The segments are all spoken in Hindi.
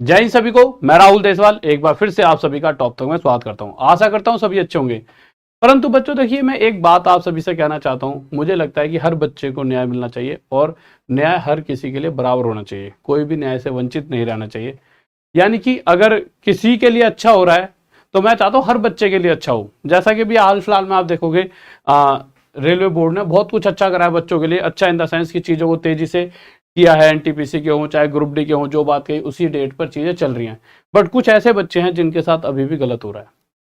जय हिंद सभी को। मैं राहुल देसवाल एक बार फिर से आप सभी का टॉप तक में स्वागत करता हूं। आशा करता हूं सभी अच्छे होंगे। परंतु बच्चों देखिए, मैं एक बात आप सभी से कहना चाहता हूं। मुझे लगता है कि हर बच्चे को न्याय मिलना चाहिए और न्याय हर किसी के लिए बराबर होना चाहिए। कोई भी न्याय से वंचित नहीं रहना चाहिए। यानी कि अगर किसी के लिए अच्छा हो रहा है तो मैं चाहता हूं हर बच्चे के लिए अच्छा हो। जैसा कि भी हाल फिलहाल में आप देखोगे, रेलवे बोर्ड ने बहुत कुछ अच्छा करा है बच्चों के लिए। अच्छा इन द सेंस की चीज़ों को तेजी से किया है। एनटीपीसी के हों चाहे ग्रुप डी के हों, जो बात कही उसी डेट पर चीज़ें चल रही हैं। बट कुछ ऐसे बच्चे हैं जिनके साथ अभी भी गलत हो रहा है।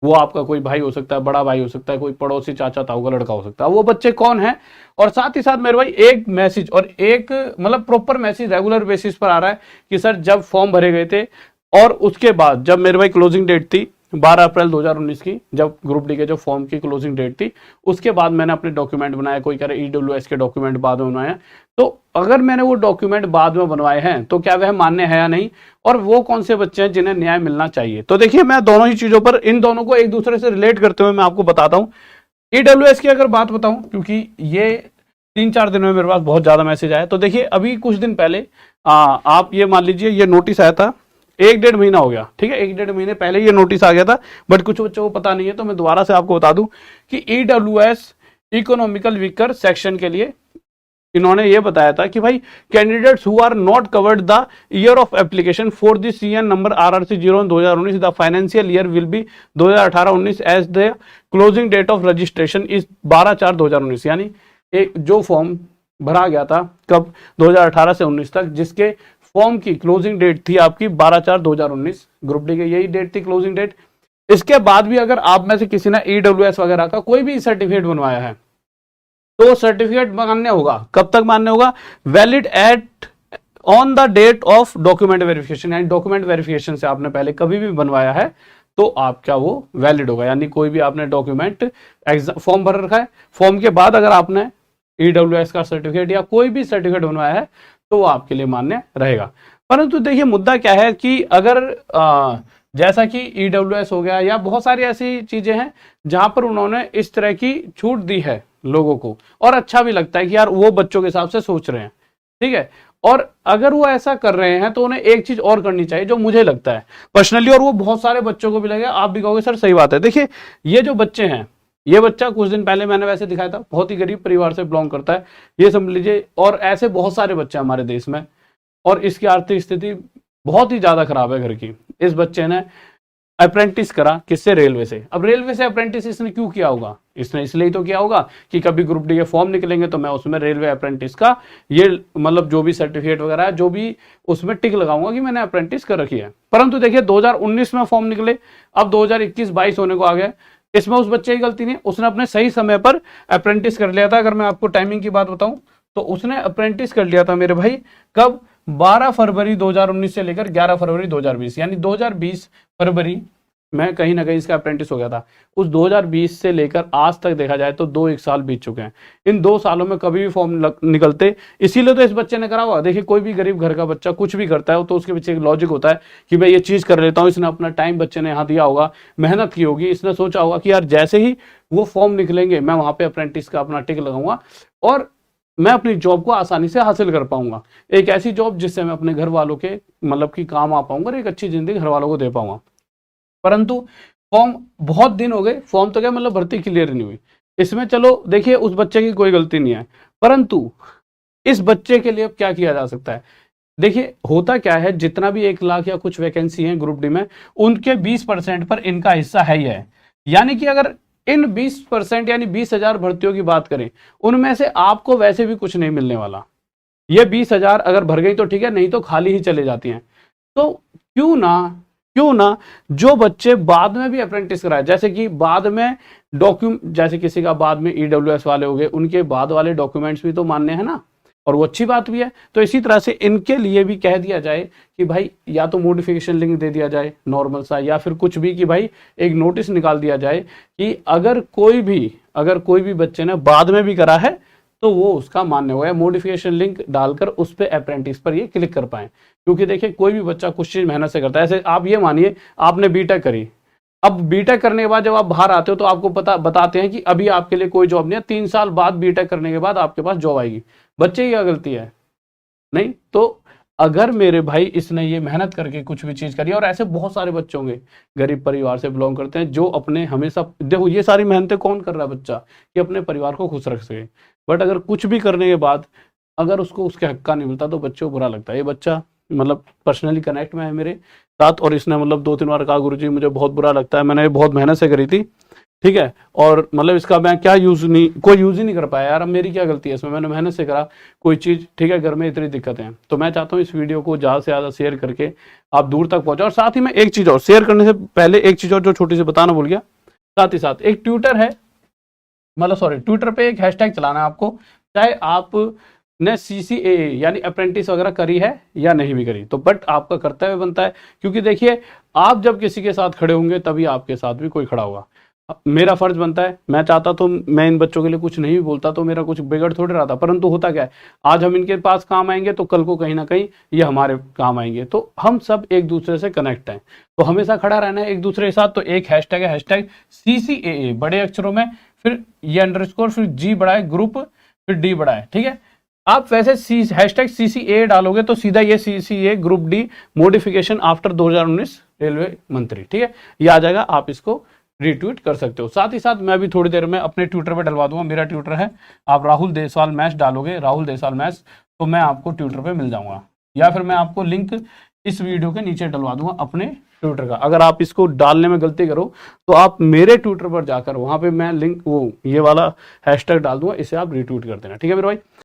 वो आपका कोई भाई हो सकता है, बड़ा भाई हो सकता है, कोई पड़ोसी चाचा ताऊ का लड़का हो सकता है। वो बच्चे कौन है? और साथ ही साथ मेरे भाई एक मैसेज और एक मतलब प्रॉपर मैसेज रेगुलर बेसिस पर आ रहा है कि सर जब फॉर्म भरे गए थे और उसके बाद जब मेरे भाई क्लोजिंग डेट थी 12 अप्रैल 2019 की, जब ग्रुप डी के जो फॉर्म की क्लोजिंग डेट थी, उसके बाद मैंने अपने डॉक्यूमेंट बनाए। कोई कह रहा है ईडब्ल्यूएस के डॉक्यूमेंट बाद में बनवाए। तो अगर मैंने वो डॉक्यूमेंट बाद में बनवाए हैं तो क्या वह मान्य है या नहीं, और वो कौन से बच्चे हैं जिन्हें न्याय मिलना चाहिए। तो देखिए, मैं दोनों ही चीजों पर इन दोनों को एक दूसरे से रिलेट करते हुए मैं आपको बताता हूं। ईडब्ल्यूएस की अगर बात बताऊं, क्योंकि ये 3-4 दिनों में मेरे पास बहुत ज्यादा मैसेज आया। तो देखिए, अभी कुछ दिन पहले आप ये मान लीजिए, ये नोटिस आया था 1-1.5 महीना हो गया, ठीक है। 1-1.5 महीने पहले ये नोटिस आ गया था, बट कुछ बच्चों को पता नहीं है। तो मैं दोबारा से आपको बता दूं कि ईडब्ल्यूएस इकोनॉमिकल वीकर सेक्शन के लिए इन्होंने ये बताया था कि भाई candidates who are not covered the year of application for the CN number RRC 01/2019 the financial year will be 2018-19 as the closing date of registration is 12/4/2019। यानी एक जो फॉर्म भरा गया था कब 2018 से 19 तक, जिसके फॉर्म की क्लोजिंग डेट थी आपकी 12/4/2019, ग्रुप डी की यही डेट थी क्लोजिंग डेट। इसके बाद भी अगर आप में से किसी ने ईडब्ल्यूएस वगैरह का कोई भी सर्टिफिकेट बनवाया है तो सर्टिफिकेट मान्य होगा। कब तक मान्य होगा? Valid at on the date of document verification. यानी डॉक्यूमेंट वेरिफिकेशन से आपने पहले कभी भी बनवाया है तो आपका वो वैलिड होगा। यानी कोई भी आपने डॉक्यूमेंट फॉर्म भर रखा है, फॉर्म के बाद अगर आपने ईडब्ल्यूएस का सर्टिफिकेट या कोई भी सर्टिफिकेट बनवाया है तो वो आपके लिए मान्य रहेगा। परंतु देखिए, मुद्दा क्या है कि अगर जैसा कि ईडब्ल्यूएस हो गया या बहुत सारी ऐसी चीजें हैं जहां पर उन्होंने इस तरह की छूट दी है लोगों को, और अच्छा भी लगता है कि यार वो बच्चों के हिसाब से सोच रहे हैं, ठीक है। और अगर वो ऐसा कर रहे हैं तो उन्हें एक चीज और करनी चाहिए जो मुझे लगता है पर्सनली, और वो बहुत सारे बच्चों को भी लगेगा। आप भी कहोगे सर सही बात है। देखिए, ये जो बच्चे हैं, ये बच्चा कुछ दिन पहले मैंने वैसे दिखाया था, बहुत ही गरीब परिवार से बिलोंग करता है, ये समझ लीजिए। और ऐसे बहुत सारे बच्चे हमारे देश में, और इसकी आर्थिक स्थिति बहुत ही ज्यादा खराब है घर की। इस बच्चे ने अप्रेंटिस करा किससे? रेलवे से। अब रेलवे से अप्रेंटिस इसने क्यों किया होगा? इसने इसलिए तो किया होगा कि कभी ग्रुप डी के फॉर्म निकलेंगे तो मैं उसमें रेलवे अप्रेंटिस का ये मतलब जो भी सर्टिफिकेट वगैरह है, जो भी उसमें टिक लगाऊंगा कि मैंने अप्रेंटिस कर रखी है। परंतु देखिए, 2019 में फॉर्म निकले, अब 2021-22 होने को आ गया। इसमें उस बच्चे की गलती नहीं, उसने अपने सही समय पर अप्रेंटिस कर लिया था। अगर मैं आपको टाइमिंग की बात बताऊं तो उसने अप्रेंटिस कर लिया था मेरे भाई कब? 12 फरवरी 2019 से लेकर 11 फरवरी 2020, यानी 2020 फरवरी में कहीं ना कहीं इसका अप्रेंटिस हो गया था। उस 2020 से लेकर आज तक देखा जाए तो 2-1 साल बीत चुके हैं। इन 2 सालों में कभी भी फॉर्म निकलते, इसीलिए तो इस बच्चे ने करा हुआ। देखिए, कोई भी गरीब घर का बच्चा कुछ भी करता है तो उसके पीछे एक लॉजिक होता है कि भाई ये चीज कर लेता हूँ। इसने अपना टाइम बच्चे ने यहाँ दिया होगा, मेहनत की होगी, इसने सोचा होगा कि यार जैसे ही वो फॉर्म निकलेंगे मैं वहां पे अप्रेंटिस का अपना टिक लगाऊंगा और मैं अपनी जॉब को आसानी से हासिल कर पाऊंगा। एक ऐसी जॉब जिससे मैं अपने घर वालों के मतलब कि काम आ पाऊंगा और एक अच्छी जिंदगी घर वालों को दे पाऊंगा। परंतु फॉर्म बहुत दिन हो गए, फॉर्म तो क्या मतलब भर्ती क्लियर नहीं हुई। इसमें चलो देखिए, उस बच्चे की कोई गलती नहीं है, परंतु इस बच्चे के लिए अब क्या किया जा सकता है? देखिए, होता क्या है, जितना भी 1 लाख या कुछ वैकेंसी है ग्रुप डी में, उनके 20% पर इनका हिस्सा है ही है। यानी कि अगर इन 20% यानी 20,000 भर्तियों की बात करें, उनमें से आपको वैसे भी कुछ नहीं मिलने वाला। ये 20,000 अगर भर गई तो ठीक है, नहीं तो खाली ही चले जाती हैं। तो क्यों ना जो बच्चे बाद में भी अप्रेंटिस कराए, जैसे कि बाद में जैसे किसी का बाद में ईडब्ल्यूएस वाले हो गए, उनके बाद वाले डॉक्यूमेंट्स भी तो मान्य है ना, और वो अच्छी बात भी है। तो इसी तरह से इनके लिए भी कह दिया जाए कि भाई या तो मॉडिफिकेशन लिंक दे दिया जाए नॉर्मल सा, या फिर कुछ भी कि भाई एक नोटिस निकाल दिया जाए कि अगर कोई भी बच्चे ने बाद में भी करा है तो वो उसका मान्य हुआ है। मॉडिफिकेशन लिंक डालकर उस पर अप्रेंटिस पर ये क्लिक कर पाए। क्योंकि देखिए, कोई भी बच्चा कुछ चीज मेहनत से करता है। ऐसे आप ये मानिए, आपने बीटेक करी, अब बीटेक करने के बाद जब आप बाहर आते हो तो आपको बताते हैं कि अभी आपके लिए कोई जॉब नहीं है, 3 साल बाद बीटेक करने के बाद आपके पास जॉब आएगी। बच्चे की क्या गलती है? नहीं तो अगर मेरे भाई इसने ये मेहनत करके कुछ भी चीज करी, और ऐसे बहुत सारे बच्चे होंगे गरीब परिवार से बिलोंग करते हैं जो अपने हमेशा, देखो ये सारी मेहनतें कौन कर रहा है, बच्चा, कि अपने परिवार को खुश रख सके। बट अगर कुछ भी करने के बाद अगर उसको उसके हक का नहीं मिलता तो बच्चे को बुरा लगता है। ये बच्चा मतलब पर्सनली कनेक्ट में है मेरे साथ, और इसने मतलब 2-3 बार कहा गुरुजी मुझे बहुत बुरा लगता है, मैंने ये बहुत मेहनत से करी थी, ठीक है, और मतलब इसका मैं क्या यूज नहीं, कोई यूज ही नहीं कर पाया यार, अब मेरी क्या गलती है इसमें, मैंने मेहनत से करा कोई चीज, ठीक है, घर में इतनी दिक्कतें हैं। तो मैं चाहता हूँ इस वीडियो को ज़्यादा से ज़्यादा शेयर करके आप दूर तक पहुंचाओ। और साथ ही मैं एक चीज़ और शेयर करने से पहले एक चीज़ और जो छोटी सी बताना भूल गया, साथ ही साथ एक ट्विटर है, मतलब सॉरी, ट्विटर पे एक हैशटैग चलाना है आपको, चाहे आप ने CCAA यानी अप्रेंटिस वगैरह करी है या नहीं भी करी, तो बट आपका कर्तव्य बनता है, क्योंकि देखिए आप जब किसी के साथ खड़े होंगे तभी आपके साथ भी कोई खड़ा होगा। मेरा फर्ज बनता है, मैं चाहता तो मैं इन बच्चों के लिए कुछ नहीं भी बोलता तो मेरा कुछ बिगड़ थोड़ी रहा था, परंतु होता क्या है, आज हम इनके पास काम आएंगे तो कल को कहीं ना कहीं ये हमारे काम आएंगे, तो हम सब एक दूसरे से कनेक्ट हैं, तो हमेशा खड़ा रहना है एक दूसरे के साथ। तो एक हैशटैग है, हैशटैग CCAA बड़े अक्षरों में, फिर ये अंडरस्कोर, फिर G बड़ा है ग्रुप, फिर D बड़ा है, ठीक है। आप वैसे हैशटैग CCAA डालोगे तो सीधा ये CCA group D modification after 2019 railway मंत्री, ठीक है, ये आ जाएगा, आप इसको रिट्वीट कर सकते हो। साथ ही साथ मैं भी थोड़ी देर में अपने ट्विटर पे डलवा दूंगा, मेरा ट्विटर है, आप राहुल देसवाल मैच डालोगे, राहुल देसवाल मैच, तो मैं आपको ट्विटर पे मिल जाऊंगा, या फिर मैं आपको लिंक इस वीडियो के नीचे डलवा दूंगा अपने ट्विटर का। अगर आप इसको डालने में गलती करो तो आप मेरे ट्विटर पर जाकर वहां पे मैं लिंक वो ये वाला हैशटैग डाल दूंगा, इसे आप रिट्वीट कर देना, ठीक है मेरे भाई।